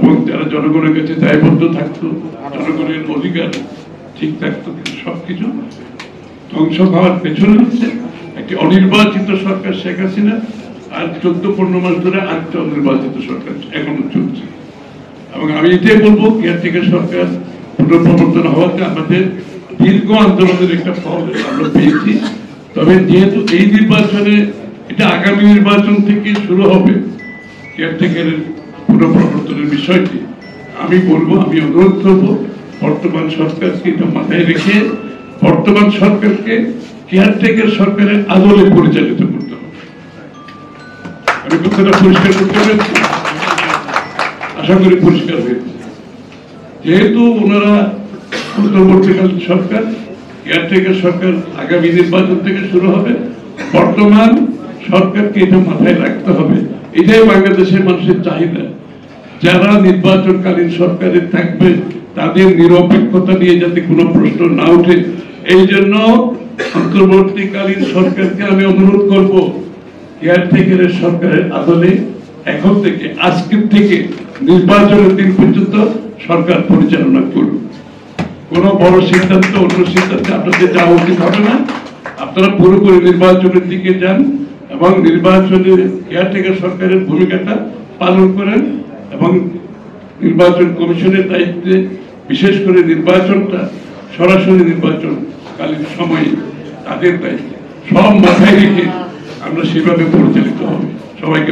এবং যারা জনগণের কাছে দায়বদ্ধ থাকতো, জনগণের অধিকার ঠিক থাকতো, কিন্তু সবকিছু ধ্বংস হওয়ার পেছনে হচ্ছে একটি অনির্বাচিত সরকার শেখ হাসিনা, আর 14-15 মাস ধরে আরেকটা অনির্বাচিত সরকার এখনো চলছে। এবং আমি এটাই বলবো, কেয়ারটেকার সরকার পুনঃপ্রবর্তন হওয়াতে আমাদের দীর্ঘ আন্দোলনের একটা ফল আমরা পেয়েছি। তবে যেহেতু এই নির্বাচনে, এটা আগামী নির্বাচন থেকে শুরু হবে কেয়ারটেকারের পুনঃপ্রবর্তনের বিষয়টি, আমি বলবো, আমি অনুরোধ করবো বর্তমান সরকারকে এটা মাথায় রেখে বর্তমান সরকারকে কেয়ারটেকার সরকারের আদলে পরিচালিত করতে হবে। আমি কথাটা পরিষ্কার করতে পেরেছি, আশা করি পরিষ্কার হয়েছে। যেহেতু ওনারা অন্তর্বর্তীকালীন সরকার, কেয়ারটেকার সরকার আগামী নির্বাচন থেকে শুরু হবে, বর্তমান সরকারকে এটা মাথায় রাখতে হবে। এটাই বাংলাদেশের মানুষের চাহিদা। যারা নির্বাচনকালীন সরকারে থাকবে তাদের নিরপেক্ষতা নিয়ে যাতে কোনো প্রশ্ন না ওঠে, এই জন্য অন্তর্বর্তীকালীন সরকারকে আমি অনুরোধ করব কেয়ারটেকারের সরকারের আদলে এখন থেকে, আজকের থেকে নির্বাচনের দিন পর্যন্ত সরকার পরিচালনা করুন। কোন বড় সিদ্ধান্ত অন্য সিদ্ধান্তে আপনাদের যাওয়া উচিত হবে না। আপনারা পুরোপুরি নির্বাচনের দিকে যান এবং নির্বাচনে কেয়ারটেকার সরকারের ভূমিকাটা পালন করেন এবং নির্বাচন কমিশনের দায়িত্বে, বিশেষ করে নির্বাচনটা সরাসরি নির্বাচনকালীন সময়ে তাদের দায়িত্বে সব মাথায় রেখে আমরা সেভাবে পরিচালিত হবে। সবাইকে